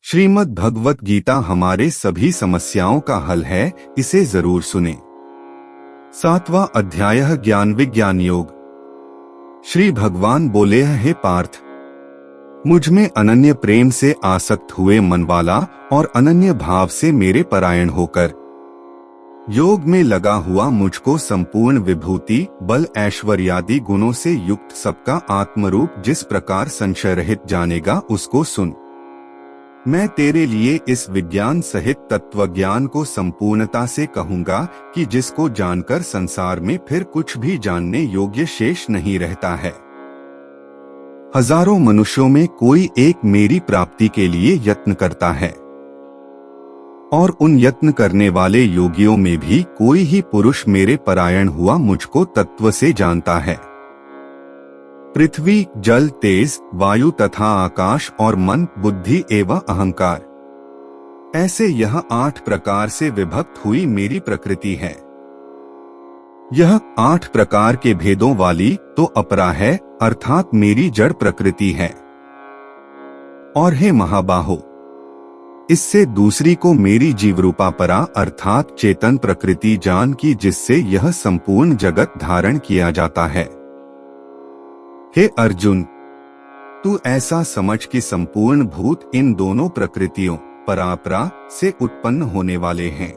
श्रीमद् भगवत गीता हमारे सभी समस्याओं का हल है, इसे जरूर सुने। 7वां अध्याय ज्ञान विज्ञान योग। श्री भगवान बोले, हे पार्थ, मुझ में अनन्य प्रेम से आसक्त हुए मन वाला और अनन्य भाव से मेरे परायण होकर योग में लगा हुआ मुझको संपूर्ण विभूति, बल, ऐश्वर्यादि गुणों से युक्त सबका आत्मरूप जिस प्रकार संशय रहित जानेगा, उसको सुन। मैं तेरे लिए इस विज्ञान सहित तत्वज्ञान को संपूर्णता से कहूँगा कि जिसको जानकर संसार में फिर कुछ भी जानने योग्य शेष नहीं रहता है। हजारों मनुष्यों में कोई एक मेरी प्राप्ति के लिए यत्न करता है, और उन यत्न करने वाले योगियों में भी कोई ही पुरुष मेरे परायण हुआ मुझको तत्व से जानता है। पृथ्वी, जल, तेज, वायु तथा आकाश और मन, बुद्धि एवं अहंकार, ऐसे यह 8 प्रकार से विभक्त हुई मेरी प्रकृति है। यह 8 प्रकार के भेदों वाली तो अपरा है, अर्थात मेरी जड़ प्रकृति है। और हे महाबाहो, इससे दूसरी को मेरी जीवरूपा परा अर्थात चेतन प्रकृति जान की, जिससे यह संपूर्ण जगत धारण किया जाता है। हे अर्जुन, तू ऐसा समझ कि संपूर्ण भूत इन दोनों प्रकृतियों परापरा से उत्पन्न होने वाले हैं,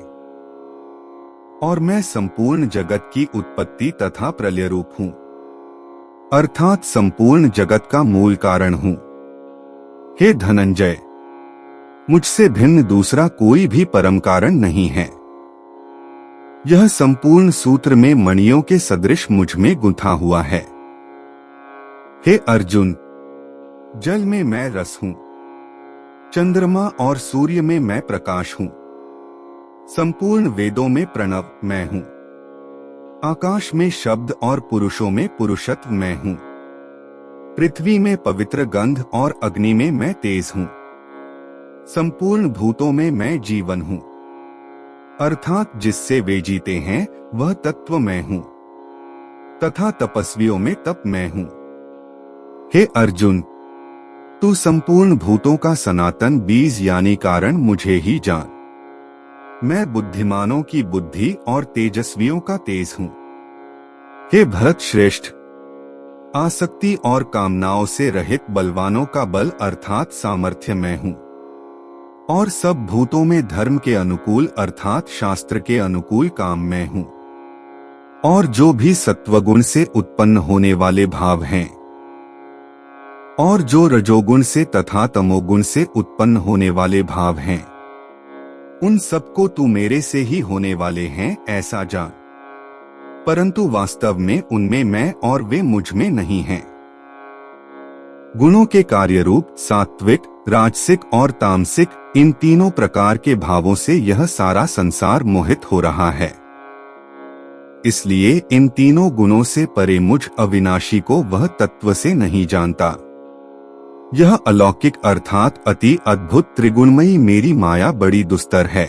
और मैं संपूर्ण जगत की उत्पत्ति तथा प्रलय रूप हूँ, अर्थात संपूर्ण जगत का मूल कारण हूँ। हे धनंजय, मुझसे भिन्न दूसरा कोई भी परम कारण नहीं है। यह संपूर्ण सूत्र में मणियों के सदृश मुझ में गुंथा हुआ है। हे अर्जुन, जल में मैं रस हूँ, चंद्रमा और सूर्य में मैं प्रकाश हूँ, संपूर्ण वेदों में प्रणव मैं हूँ, आकाश में शब्द और पुरुषों में पुरुषत्व मैं हूँ, पृथ्वी में पवित्र गंध और अग्नि में मैं तेज हूँ, संपूर्ण भूतों में मैं जीवन हूँ, अर्थात जिससे वे जीते हैं वह तत्व मैं हूँ, तथा तपस्वियों में तप मैं हूँ। हे अर्जुन, तू संपूर्ण भूतों का सनातन बीज यानी कारण मुझे ही जान। मैं बुद्धिमानों की बुद्धि और तेजस्वियों का तेज हूँ। हे भरत श्रेष्ठ, आसक्ति और कामनाओं से रहित बलवानों का बल अर्थात सामर्थ्य मैं हूँ, और सब भूतों में धर्म के अनुकूल अर्थात शास्त्र के अनुकूल काम मैं हूँ। और जो भी सत्वगुण से उत्पन्न होने वाले भाव हैं, और जो रजोगुण से तथा तमोगुण से उत्पन्न होने वाले भाव हैं, उन सबको तू मेरे से ही होने वाले हैं ऐसा जान। परंतु वास्तव में उनमें मैं और वे मुझ में नहीं हैं। गुणों के कार्य रूप सात्विक, राजसिक और तामसिक, इन तीनों प्रकार के भावों से यह सारा संसार मोहित हो रहा है। इसलिए इन तीनों गुणों से परे मुझ अविनाशी को वह तत्व से नहीं जानता। यह अलौकिक अर्थात अति अद्भुत त्रिगुणमयी मेरी माया बड़ी दुस्तर है।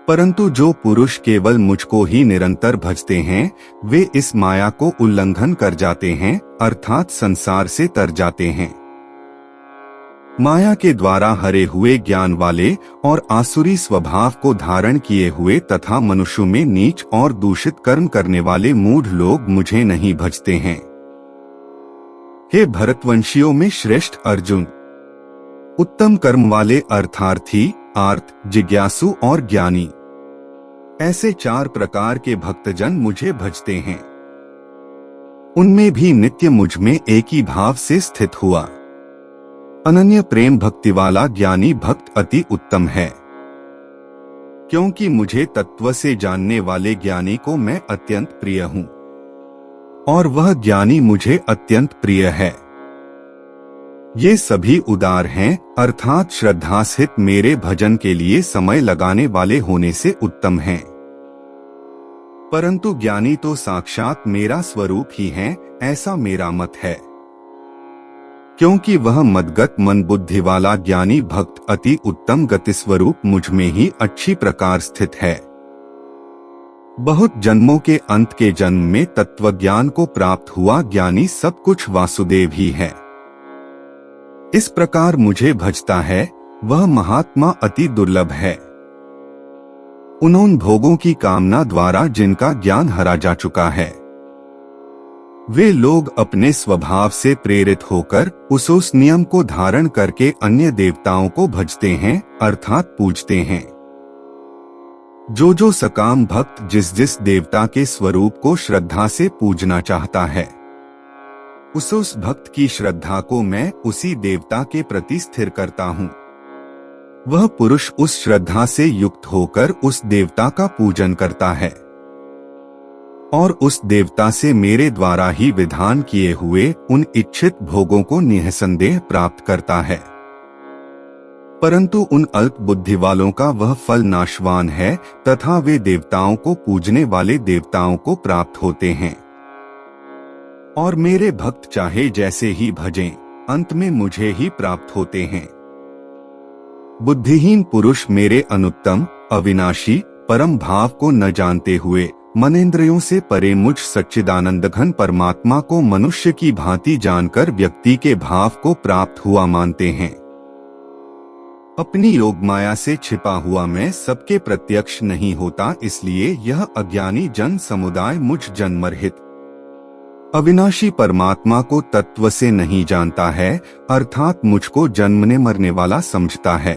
परंतु जो पुरुष केवल मुझको ही निरंतर भजते हैं, वे इस माया को उल्लंघन कर जाते हैं, अर्थात संसार से तर जाते हैं। माया के द्वारा हरे हुए ज्ञान वाले और आसुरी स्वभाव को धारण किए हुए तथा मनुष्यों में नीच और दूषित कर्म करने वाले मूढ़ लोग मुझे नहीं भजते हैं। हे भरतवंशियों में श्रेष्ठ अर्जुन, उत्तम कर्म वाले अर्थार्थी, आर्त, जिज्ञासु और ज्ञानी, ऐसे 4 प्रकार के भक्तजन मुझे भजते हैं। उनमें भी नित्य मुझ में एक ही भाव से स्थित हुआ अनन्य प्रेम भक्ति वाला ज्ञानी भक्त अति उत्तम है। क्योंकि मुझे तत्व से जानने वाले ज्ञानी को मैं अत्यंत प्रिय हूँ, और वह ज्ञानी मुझे अत्यंत प्रिय है। ये सभी उदार हैं, अर्थात श्रद्धा सहित मेरे भजन के लिए समय लगाने वाले होने से उत्तम हैं। परंतु ज्ञानी तो साक्षात मेरा स्वरूप ही है, ऐसा मेरा मत है। क्योंकि वह मदगत मन बुद्धि वाला ज्ञानी भक्त अति उत्तम गति स्वरूप मुझ में ही अच्छी प्रकार स्थित है। बहुत जन्मों के अंत के जन्म में तत्वज्ञान को प्राप्त हुआ ज्ञानी सब कुछ वासुदेव ही है। इस प्रकार मुझे भजता है वह महात्मा अति दुर्लभ है। उन भोगों की कामना द्वारा जिनका ज्ञान हरा जा चुका है, वे लोग अपने स्वभाव से प्रेरित होकर उस नियम को धारण करके अन्य देवताओं को भजते हैं अर्थात पूजते हैं। जो सकाम भक्त जिस देवता के स्वरूप को श्रद्धा से पूजना चाहता है, उस भक्त की श्रद्धा को मैं उसी देवता के प्रति स्थिर करता हूँ। वह पुरुष उस श्रद्धा से युक्त होकर उस देवता का पूजन करता है और उस देवता से मेरे द्वारा ही विधान किए हुए उन इच्छित भोगों को निःसंदेह प्राप्त करता है। परंतु उन अल्प बुद्धि वालों का वह फल नाशवान है तथा वे देवताओं को पूजने वाले देवताओं को प्राप्त होते हैं और मेरे भक्त चाहे जैसे ही भजें, अंत में मुझे ही प्राप्त होते हैं। बुद्धिहीन पुरुष मेरे अनुत्तम अविनाशी परम भाव को न जानते हुए मनेंद्रियों से परे मुझ सच्चिदानंद घन परमात्मा को मनुष्य की भांति जानकर व्यक्ति के भाव को प्राप्त हुआ मानते हैं। अपनी योग माया से छिपा हुआ मैं सबके प्रत्यक्ष नहीं होता, इसलिए यह अज्ञानी जन समुदाय मुझ जन्मरहित अविनाशी परमात्मा को तत्व से नहीं जानता है अर्थात मुझको जन्मने मरने वाला समझता है।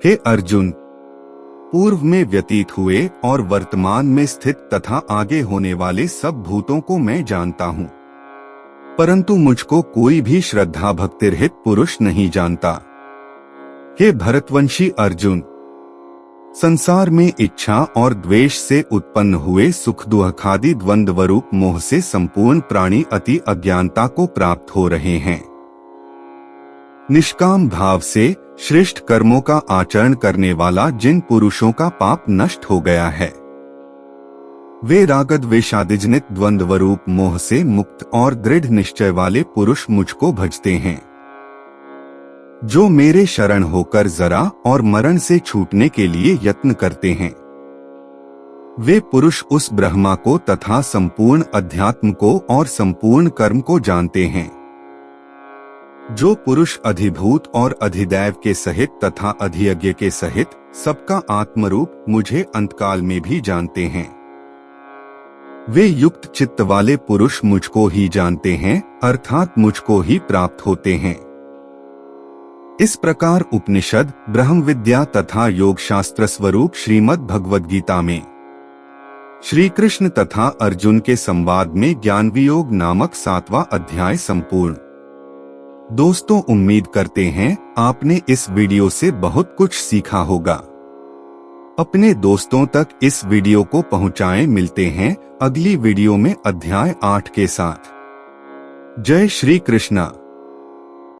हे अर्जुन, पूर्व में व्यतीत हुए और वर्तमान में स्थित तथा आगे होने वाले सब भूतों को मैं जानता हूँ, परंतु मुझको कोई भी श्रद्धा भक्तिरहित पुरुष नहीं जानता। हे भरतवंशी अर्जुन, संसार में इच्छा और द्वेष से उत्पन्न हुए सुख दुखादि द्वंद्वरूप मोह से संपूर्ण प्राणी अति अज्ञानता को प्राप्त हो रहे हैं। निष्काम भाव से श्रेष्ठ कर्मों का आचरण करने वाला जिन पुरुषों का पाप नष्ट हो गया है, वे रागद्वेषादिजनित द्वंद्वरूप मोह से मुक्त और दृढ़ निश्चय वाले पुरुष मुझको भजते हैं। जो मेरे शरण होकर जरा और मरण से छूटने के लिए यत्न करते हैं, वे पुरुष उस ब्रह्मा को तथा संपूर्ण अध्यात्म को और संपूर्ण कर्म को जानते हैं। जो पुरुष अधिभूत और अधिदैव के सहित तथा अधियज्ञ के सहित सबका आत्मरूप मुझे अंतकाल में भी जानते हैं, वे युक्त चित्त वाले पुरुष मुझको ही जानते हैं अर्थात मुझको ही प्राप्त होते हैं। इस प्रकार उपनिषद, ब्रह्म विद्या तथा योग शास्त्र स्वरूप श्रीमद् भगवद गीता में श्री कृष्ण तथा अर्जुन के संवाद में ज्ञान वियोग नामक 7वां अध्याय संपूर्ण। दोस्तों, उम्मीद करते हैं आपने इस वीडियो से बहुत कुछ सीखा होगा। अपने दोस्तों तक इस वीडियो को पहुंचाएं। मिलते हैं अगली वीडियो में अध्याय 8 के साथ। जय श्री कृष्णा।